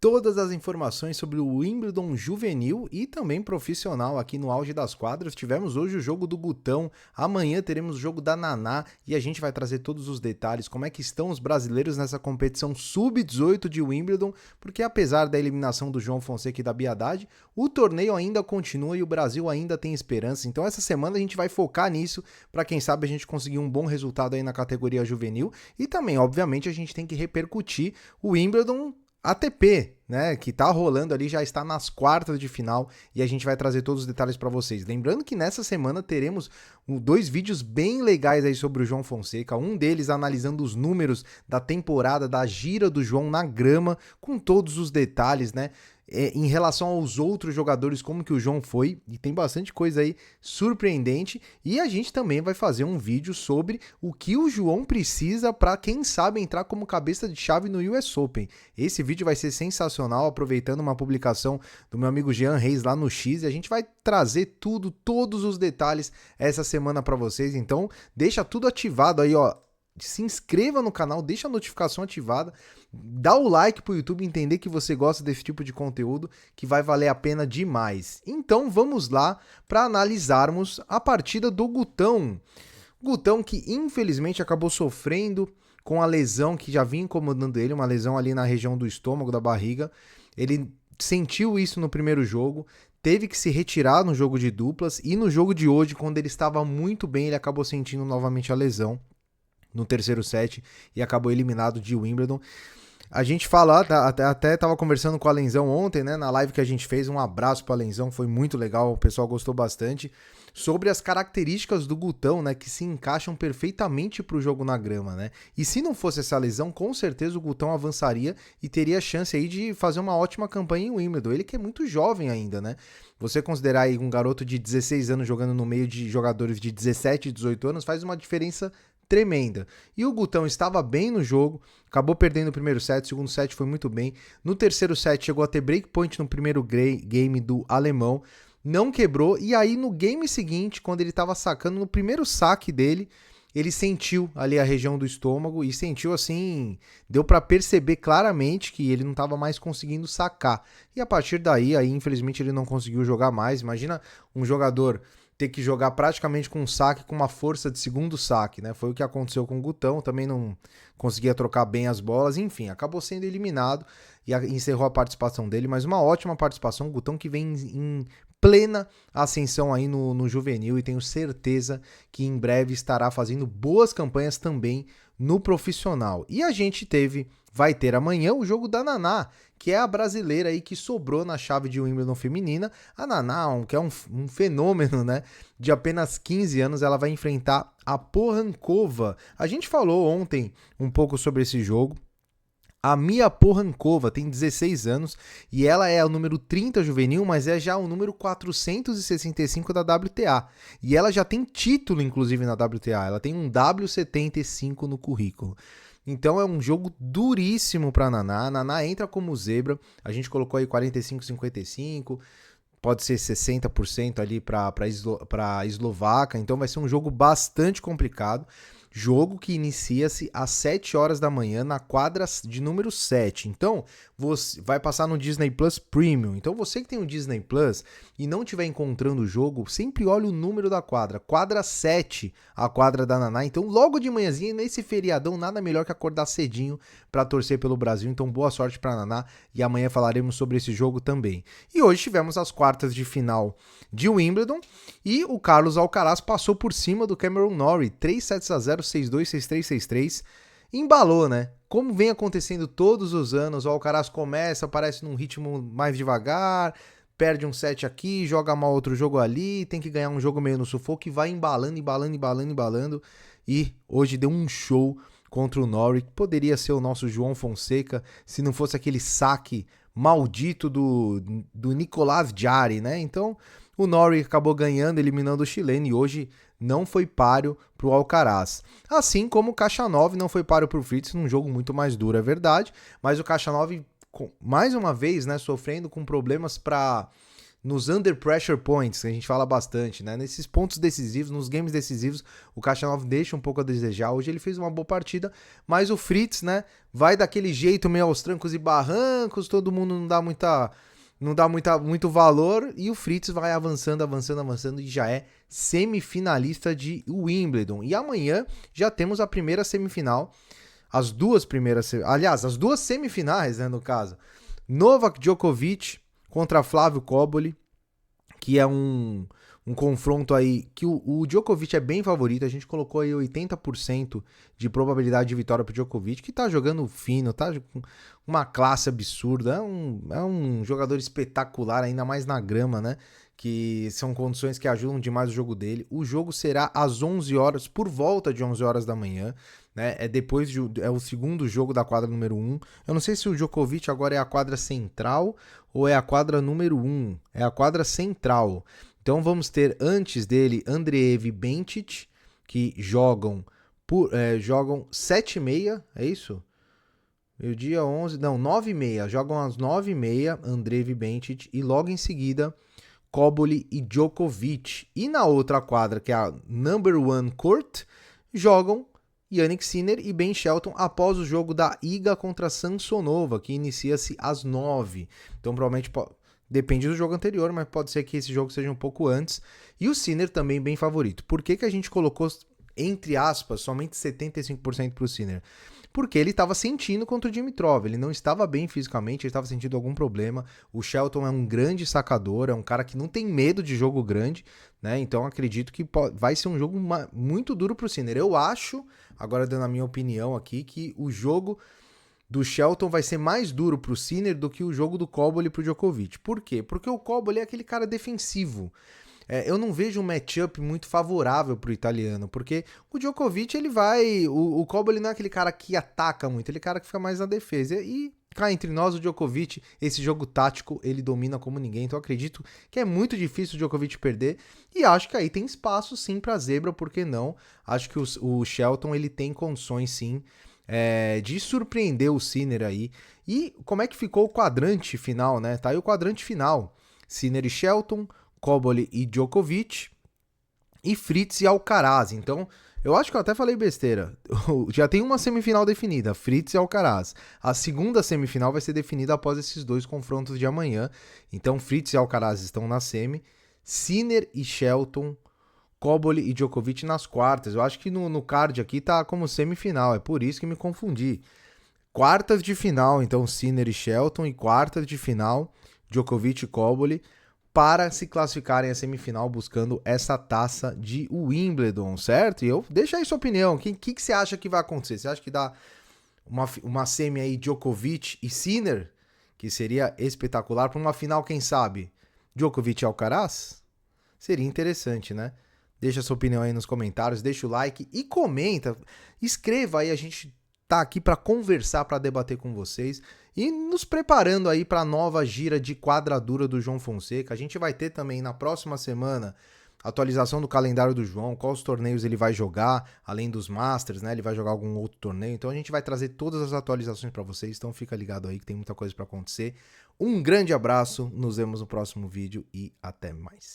todas as informações sobre o Wimbledon juvenil e também profissional aqui no Auge das Quadras. Tivemos hoje o jogo do Gutão, amanhã teremos o jogo da Naná e a gente vai trazer todos os detalhes, como é que estão os brasileiros nessa competição sub-18 de Wimbledon, porque apesar da eliminação do João Fonseca e da Bia Haddad, o torneio ainda continua e o Brasil ainda tem esperança. Então essa semana a gente vai focar nisso para quem sabe a gente conseguir um bom resultado aí na categoria juvenil e também, obviamente, a gente tem que repercutir o Wimbledon ATP, né, que tá rolando ali, já está nas quartas de final e a gente vai trazer todos os detalhes para vocês. Lembrando que nessa semana teremos dois vídeos bem legais aí sobre o João Fonseca, um deles analisando os números da temporada da gira do João na grama, com todos os detalhes, né, em relação aos outros jogadores, como que o João foi, e tem bastante coisa aí surpreendente, e a gente também vai fazer um vídeo sobre o que o João precisa para, quem sabe, entrar como cabeça de chave no US Open. Esse vídeo vai ser sensacional, aproveitando uma publicação do meu amigo Jean Reis lá no X, e a gente vai trazer tudo, todos os detalhes essa semana para vocês, então deixa tudo ativado aí, ó. Se inscreva no canal, deixa a notificação ativada, dá o like pro YouTube entender que você gosta desse tipo de conteúdo, que vai valer a pena demais. Então vamos lá para analisarmos a partida do Gutão. Gutão que infelizmente acabou sofrendo com a lesão que já vinha incomodando ele, uma lesão ali na região do estômago, da barriga. Ele sentiu isso no primeiro jogo, teve que se retirar no jogo de duplas e no jogo de hoje, quando ele estava muito bem, ele acabou sentindo novamente a lesão no terceiro set e acabou eliminado de Wimbledon. A gente fala, até estava conversando com o Alenzão ontem, né, na live que a gente fez, um abraço para o Alenzão, foi muito legal, o pessoal gostou bastante, sobre as características do Gutão, né, que se encaixam perfeitamente para o jogo na grama, né, e se não fosse essa lesão, com certeza o Gutão avançaria e teria chance aí de fazer uma ótima campanha em Wimbledon, ele que é muito jovem ainda, né, você considerar aí um garoto de 16 anos jogando no meio de jogadores de 17 e 18 anos faz uma diferença tremenda. E o Gutão estava bem no jogo, acabou perdendo o primeiro set, o segundo set foi muito bem. No terceiro set chegou a ter breakpoint no primeiro game do alemão, não quebrou, e aí no game seguinte, quando ele estava sacando, no primeiro saque dele, ele sentiu ali a região do estômago e sentiu assim, deu para perceber claramente que ele não estava mais conseguindo sacar. E a partir daí, aí infelizmente ele não conseguiu jogar mais. Imagina um jogador ter que jogar praticamente com um saque, com uma força de segundo saque, né? Foi o que aconteceu com o Gutão, também não conseguia trocar bem as bolas, enfim, acabou sendo eliminado e encerrou a participação dele, mas uma ótima participação, o Gutão que vem em plena ascensão aí no juvenil e tenho certeza que em breve estará fazendo boas campanhas também no profissional. E a gente vai ter amanhã o jogo da Naná, que é a brasileira aí que sobrou na chave de Wimbledon feminina. A Naná, que é um fenômeno, né? De apenas 15 anos, ela vai enfrentar a Pohankova. A gente falou ontem um pouco sobre esse jogo. A Mia Pohankova tem 16 anos e ela é o número 30 juvenil, mas é já o número 465 da WTA. E ela já tem título, inclusive, na WTA. Ela tem um W75 no currículo. Então é um jogo duríssimo para a Naná. A Naná entra como zebra. A gente colocou aí 45-55. Pode ser 60% ali para a eslovaca. Então vai ser um jogo bastante complicado. Jogo que inicia-se às 7 horas da manhã na quadra de número 7. Então, você vai passar no Disney Plus Premium. Então, você que tem o Disney Plus e não estiver encontrando o jogo, sempre olha o número da quadra. Quadra 7, a quadra da Naná. Então, logo de manhãzinha, nesse feriadão, nada melhor que acordar cedinho para torcer pelo Brasil. Então, boa sorte para a Naná. E amanhã falaremos sobre esse jogo também. E hoje tivemos as quartas de final de Wimbledon. E o Carlos Alcaraz passou por cima do Cameron Norrie. 3-0, 6-2, 6-3, 6-3. Embalou, né? Como vem acontecendo todos os anos, o Alcaraz começa, parece num ritmo mais devagar, perde um set aqui, joga mal outro jogo ali, tem que ganhar um jogo meio no sufoco e vai embalando. E hoje deu um show contra o Norrie, que poderia ser o nosso João Fonseca, se não fosse aquele saque maldito do Nicolás Jarry, né? Então, o Norrie acabou ganhando, eliminando o chileno, e hoje não foi páreo para o Alcaraz. Assim como o Khachanov não foi páreo para o Fritz, num jogo muito mais duro, é verdade, mas o Khachanov, mais uma vez, né, sofrendo com problemas nos under pressure points, que a gente fala bastante, né? Nesses pontos decisivos, nos games decisivos, o Khachanov deixa um pouco a desejar. Hoje ele fez uma boa partida, mas o Fritz, né, vai daquele jeito meio aos trancos e barrancos, todo mundo não dá muito valor, e o Fritz vai avançando e já é semifinalista de Wimbledon. E amanhã já temos a primeira semifinal, as duas semifinais, né, no caso. Novak Djokovic contra Flávio Koboli, que é um confronto aí que o Djokovic é bem favorito. A gente colocou aí 80% de probabilidade de vitória pro Djokovic, que tá jogando fino, tá com uma classe absurda. É um jogador espetacular, ainda mais na grama, né? Que são condições que ajudam demais o jogo dele. O jogo será às 11 horas, por volta de 11 horas da manhã, né? É o segundo jogo da quadra número 1. Eu não sei se o Djokovic agora é a quadra central ou é a quadra número 1. É a quadra central. Então vamos ter antes dele Andreev e Bencic, que jogam 7h30, é isso? Meio-dia 11, não, 9h30. Jogam às 9h30 Andreev e Bencic, e logo em seguida Koboli e Djokovic. E na outra quadra, que é a number 1 court, jogam Jannik Sinner e Ben Shelton após o jogo da Iga contra Samsonova, que inicia-se às 9h. Então provavelmente depende do jogo anterior, mas pode ser que esse jogo seja um pouco antes. E o Sinner também bem favorito. Por que a gente colocou, entre aspas, somente 75% para o Sinner? Porque ele estava sentindo contra o Dimitrov, ele não estava bem fisicamente, ele estava sentindo algum problema. O Shelton é um grande sacador, é um cara que não tem medo de jogo grande, né? Então acredito que vai ser um jogo muito duro para o Sinner. Eu acho, agora dando a minha opinião aqui, que o jogo do Shelton vai ser mais duro pro Sinner do que o jogo do Koboli pro Djokovic. Por quê? Porque o Koboli é aquele cara defensivo. Eu não vejo um matchup muito favorável pro italiano, porque o Djokovic, ele vai... O Koboli não é aquele cara que ataca muito, ele é o cara que fica mais na defesa. E cá entre nós, o Djokovic, esse jogo tático, ele domina como ninguém. Então eu acredito que é muito difícil o Djokovic perder. E acho que aí tem espaço sim pra zebra, por que não? Acho que o Shelton, ele tem condições sim de surpreender o Sinner aí. E como é que ficou o quadrante final, né? Tá aí o quadrante final. Sinner e Shelton, Koboli e Djokovic, e Fritz e Alcaraz. Então, eu acho que eu até falei besteira. Já tem uma semifinal definida, Fritz e Alcaraz. A segunda semifinal vai ser definida após esses dois confrontos de amanhã. Então, Fritz e Alcaraz estão na semi. Sinner e Shelton, Koboli e Djokovic nas quartas. Eu acho que no card aqui tá como semifinal, é por isso que me confundi. Quartas de final, então Sinner e Shelton, e quartas de final, Djokovic e Koboli, para se classificarem à semifinal buscando essa taça de Wimbledon, certo? E deixa aí sua opinião, o que você acha que vai acontecer? Você acha que dá uma semi aí Djokovic e Sinner, que seria espetacular, para uma final, quem sabe, Djokovic e Alcaraz? Seria interessante, né? Deixa sua opinião aí nos comentários, deixa o like e comenta, escreva aí, a gente tá aqui para conversar, para debater com vocês e nos preparando aí para a nova gira de quadradura do João Fonseca. A gente vai ter também na próxima semana atualização do calendário do João, quais torneios ele vai jogar, além dos Masters, né? Ele vai jogar algum outro torneio. Então a gente vai trazer todas as atualizações para vocês, então fica ligado aí que tem muita coisa para acontecer. Um grande abraço, nos vemos no próximo vídeo e até mais.